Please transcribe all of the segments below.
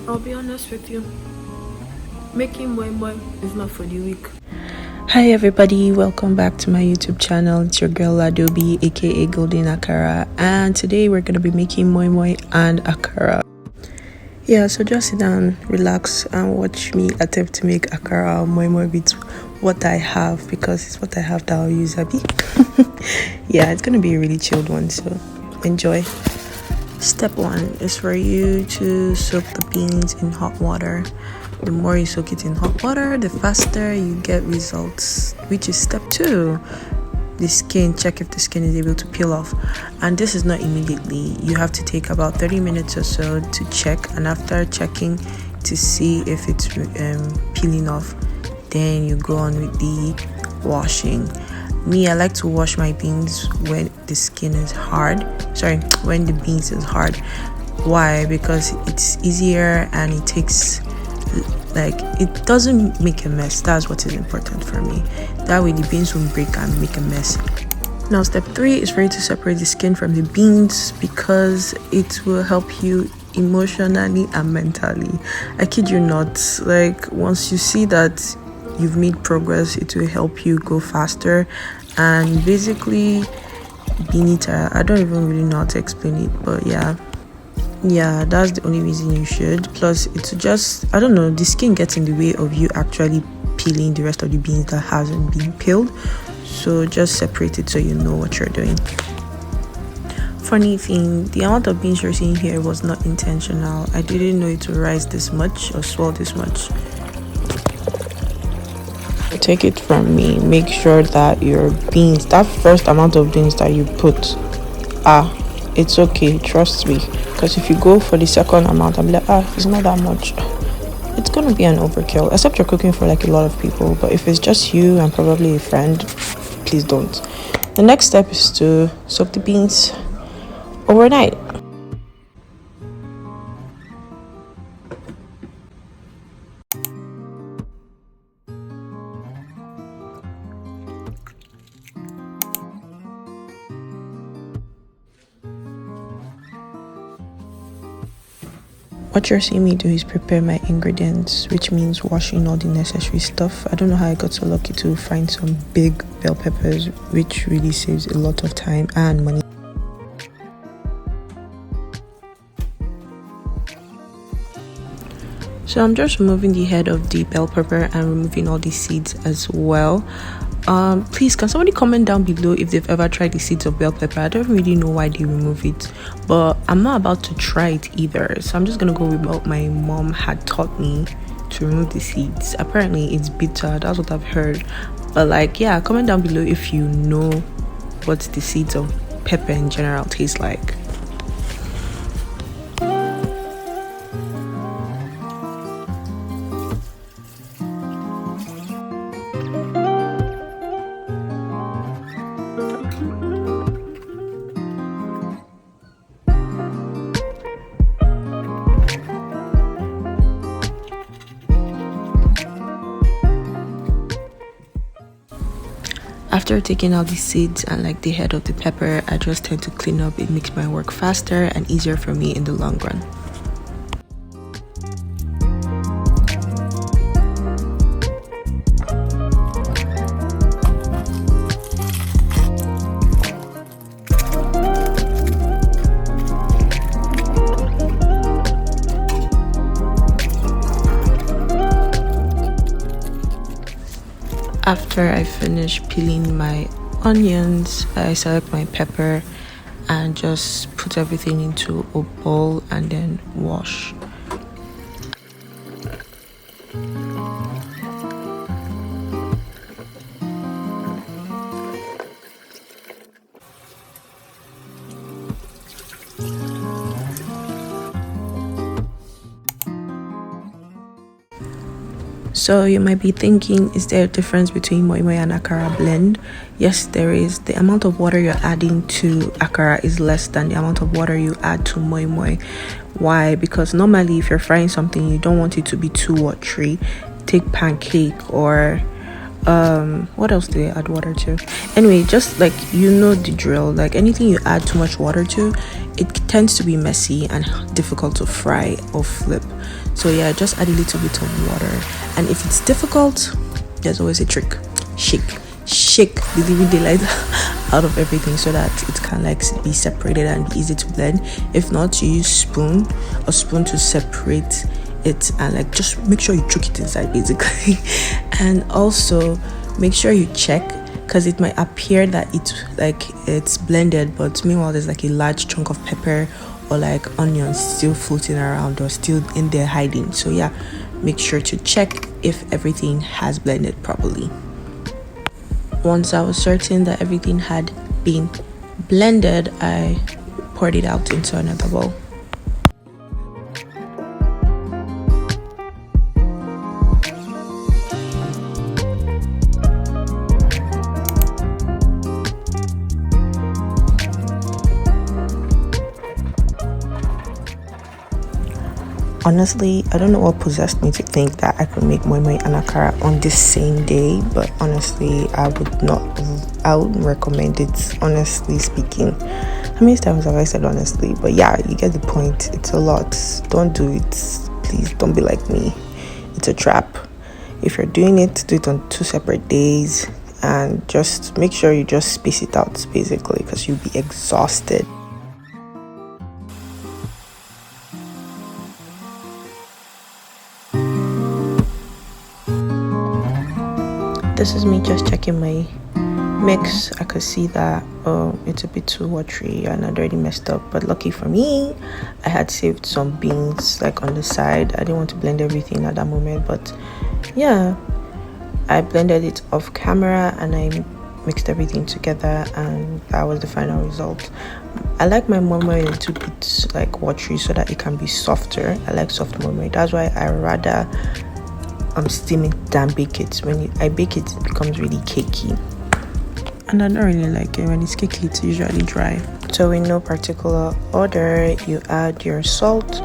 I'll be honest with you. Making moi-moi is not for the weak. Hi everybody, welcome back to my YouTube channel. It's your girl Adobe, aka Golden Akara, and today we're gonna be making moi-moi and akara. Yeah, so just sit down, relax, and watch me attempt to make akara or moi-moi with what I have, because it's what I have that I'll use, Abby. Yeah, it's gonna be a really chilled one, so enjoy. Step 1 is for you to soak the beans in hot water. The more you soak it in hot water, the faster you get results, which is step 2. The skin, check if the skin is able to peel off, and this is not immediately. You have to take about 30 minutes or so to check, and after checking to see if it's peeling off, then you go on with the washing. Me, I like to wash my beans when the skin is hard. When the beans is hard. Why? Because it's easier and it takes, it doesn't make a mess. That's what is important for me. That way the beans won't break and make a mess. Now step 3 is for you to separate the skin from the beans, because it will help you emotionally and mentally. I kid you not. Once you see that you've made progress, it will help you go faster and basically be neater. I don't even really know how to explain it, but yeah, that's the only reason you should. Plus, it's just, I don't know, the skin gets in the way of you actually peeling the rest of the beans that hasn't been peeled. So just separate it so you know what you're doing. Funny thing, the amount of beans you're seeing here was not intentional. I didn't know it would rise this much or swell this much. Take it from me, make sure that your beans, that first amount of beans that you put, it's okay, trust me. Because if you go for the second amount, I'm like, it's not that much, it's gonna be an overkill, except you're cooking for like a lot of people. But if it's just you and probably a friend, please don't. The next step is to soak the beans overnight. What you're seeing me do is prepare my ingredients, which means washing all the necessary stuff. I don't know how I got so lucky to find some big bell peppers, which really saves a lot of time and money. So I'm just removing the head of the bell pepper and removing all the seeds as well. Please, can somebody comment down below if they've ever tried the seeds of bell pepper? I don't really know why they remove it, but I'm not about to try it either, so I'm just gonna go with what my mom had taught me to remove the seeds. Apparently it's bitter, that's what I've heard, but yeah, comment down below if you know what the seeds of pepper in general taste like. After taking out the seeds and the head of the pepper, I just tend to clean up. It makes my work faster and easier for me in the long run. After I finish peeling my onions, I select my pepper and just put everything into a bowl and then wash. So you might be thinking, is there a difference between Moi-Moi and Akara blend? Yes, there is. The amount of water you're adding to Akara is less than the amount of water you add to Moi-Moi. Why? Because normally if you're frying something, you don't want it to be too watery. Take pancake or What else do they add water to? Anyway, just like you know the drill, like anything you add too much water to, it tends to be messy and difficult to fry or flip. So yeah, just add a little bit of water, and if it's difficult, there's always a trick. Shake the living daylight out of everything so that it can like be separated and be easy to blend. If not, you use spoon to separate it, and like just make sure you choke it inside basically. And also make sure you check, because it might appear that it's blended, but meanwhile there's like a large chunk of pepper or like onions still floating around or still in there hiding. So yeah, make sure to check if everything has blended properly. Once I was certain that everything had been blended, I poured it out into another bowl. Honestly, I don't know what possessed me to think that I could make moi-moi and akara on this same day, but honestly, I wouldn't recommend it, honestly speaking. How many times have I said honestly? But yeah, you get the point. It's a lot. Don't do it. Please don't be like me. It's a trap. If you're doing it, do it on 2 separate days, and just make sure you just space it out basically, because you'll be exhausted. This is me just checking my mix. I could see that it's a bit too watery and I'd already messed up, but lucky for me, I had saved some beans like on the side. I didn't want to blend everything at that moment, but yeah, I blended it off camera and I mixed everything together, and that was the final result. I like my moi-moi a little bit like watery so that it can be softer. I like soft moi-moi. That's why I rather steam it than bake it. When I bake it, it becomes really cakey, and I don't really like it when it's cakey. It's usually dry. So in no particular order, you add your salt,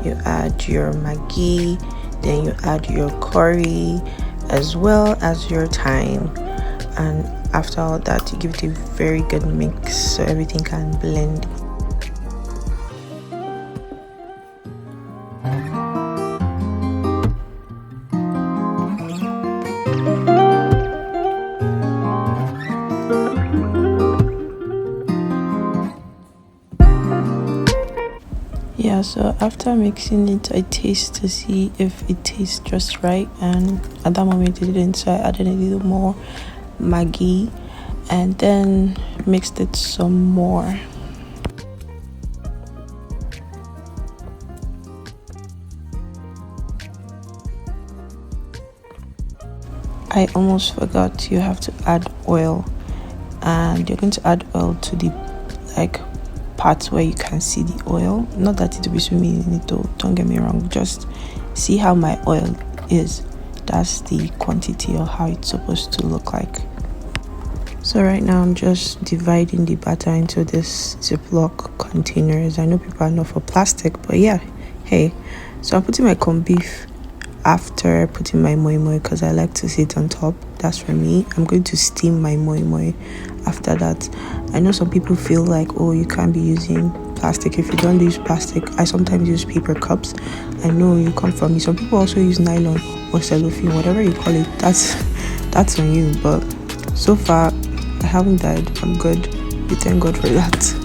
you add your maggi, then you add your curry as well as your thyme, and after all that, you give it a very good mix so everything can blend. Yeah, so after mixing it, I taste to see if it tastes just right, and at that moment it didn't, so I added a little more maggi and then mixed it some more. I almost forgot, you have to add oil, and you're going to add oil to the parts where you can see the oil. Not that it will be swimming in it though, don't get me wrong, just see how my oil is. That's the quantity of how it's supposed to look like. So right now I'm just dividing the batter into this Ziploc containers. I know people are not for plastic, but yeah, hey. So I'm putting my corned beef after putting my moi-moi because I like to sit on top. That's for me. I'm going to steam my moi-moi after that. I know some people feel like, oh, you can't be using plastic. If you don't use plastic, I sometimes use paper cups. I know you come from me. Some people also use nylon or cellophane, whatever you call it. That's on you. But so far, I haven't died. I'm good. We thank God for that.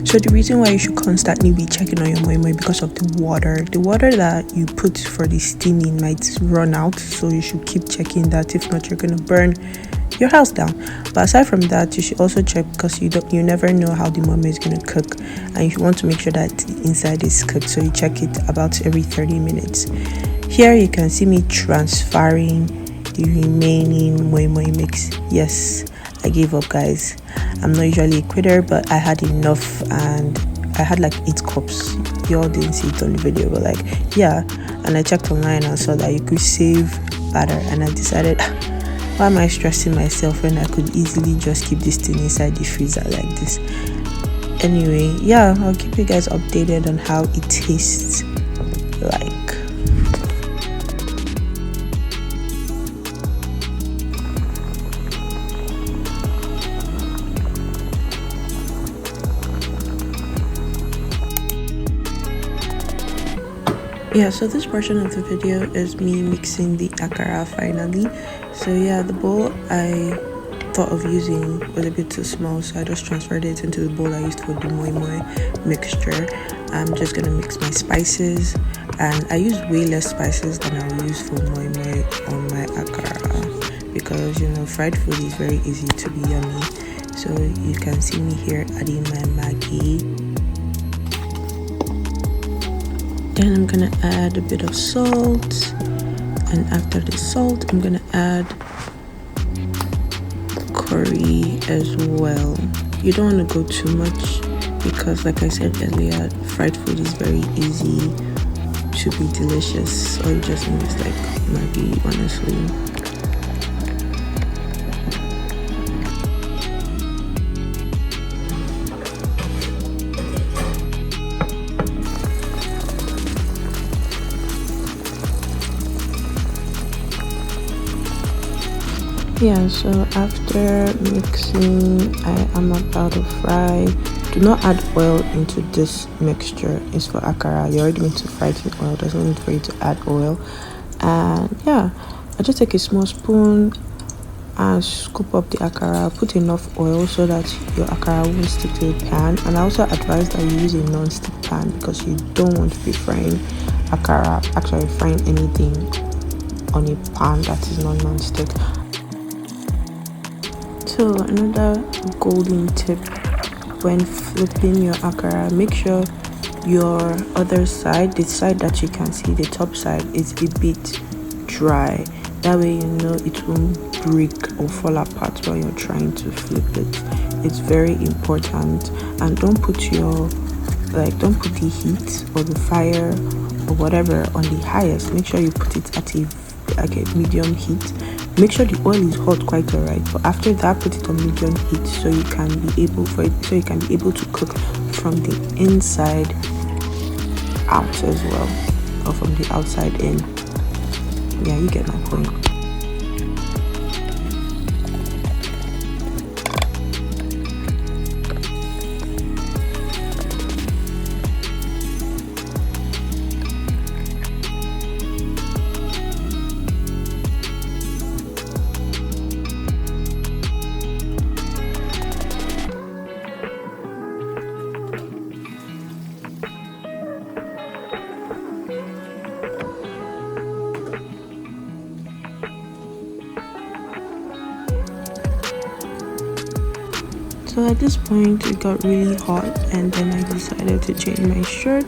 So the reason why you should constantly be checking on your moi-moi because of the water. The water that you put for the steaming might run out, so you should keep checking that. If not, you're gonna burn your house down. But aside from that, you should also check because you never know how the moi-moi is gonna cook, and you want to make sure that the inside is cooked. So you check it about every 30 minutes. Here you can see me transferring the remaining moi-moi mix. Yes, I gave up, guys. I'm not usually a quitter, but I had enough, and I had like 8 cups. Y'all didn't see it on the video, but like, yeah. And I checked online and saw that you could save batter, and I decided, why am I stressing myself when I could easily just keep this thing inside the freezer like this? Anyway, yeah, I'll keep you guys updated on how it tastes like. Yeah, so this portion of the video is me mixing the akara finally. So yeah, the bowl I thought of using was a bit too small, so I just transferred it into the bowl I used for the moi-moi mixture. I'm just gonna mix my spices, and I use way less spices than I will use for moi-moi on my akara, because you know, fried food is very easy to be yummy. So you can see me here adding my Maggi. Then I'm gonna add a bit of salt, and after the salt I'm gonna add curry as well. You don't want to go too much, because like I said earlier, fried food is very easy to be delicious. All you just need is like Maggi, honestly. Yeah, so after mixing, I am about to fry. Do not add oil into this mixture. It's for akara. You're already meant to fry it in oil. There's no need for you to add oil. And yeah, I just take a small spoon and scoop up the akara. Put enough oil so that your akara won't stick to the pan. And I also advise that you use a non-stick pan, because you don't want to be frying akara, actually frying anything on a pan that is not non-stick. So another golden tip when flipping your akara, make sure your other side, the side that you can see, the top side, is a bit dry. That way you know it won't break or fall apart while you're trying to flip it. It's very important. And don't put the heat or the fire or whatever on the highest. Make sure you put it at a medium heat. Make sure the oil is hot, quite alright, but after that put it on medium heat so you can be able to cook from the inside out as well, or from the outside in. Yeah, you get my point. So at this point it got really hot, and then I decided to change my shirt.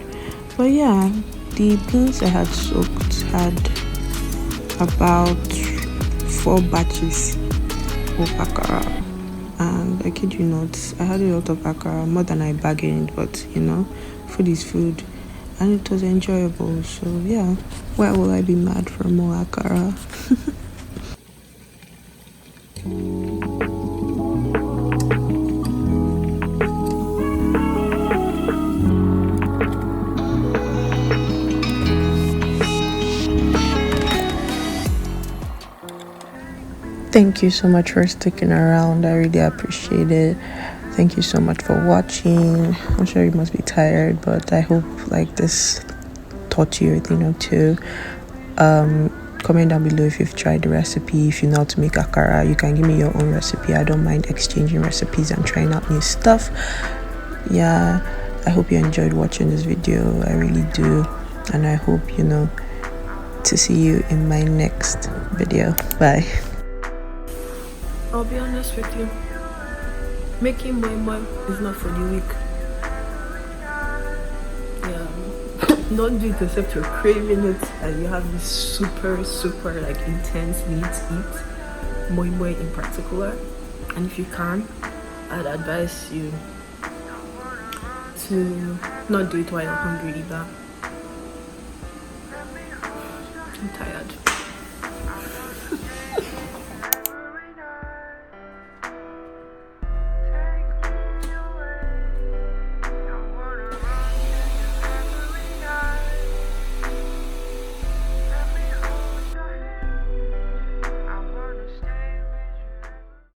But yeah, the beans I had soaked had about 4 batches of akara, and I kid you not, I had a lot of akara, more than I bargained, but you know, food is food, and it was enjoyable. So yeah, why will I be mad for more akara? Thank you so much for sticking around. I really appreciate it. Thank you so much for watching. I'm sure you must be tired, but I hope like this taught you a thing or two. Comment down below if you've tried the recipe. If you know how to make akara, you can give me your own recipe. I don't mind exchanging recipes and trying out new stuff. Yeah, I hope you enjoyed watching this video. I really do, and I hope to see you in my next video. Bye. I'll be honest with you, making moi-moi is not for the weak. Yeah, don't do it except you're craving it and you have this super like intense need to eat moi-moi in particular. and if you can, I'd advise you to not do it while you're hungry either. I'm tired.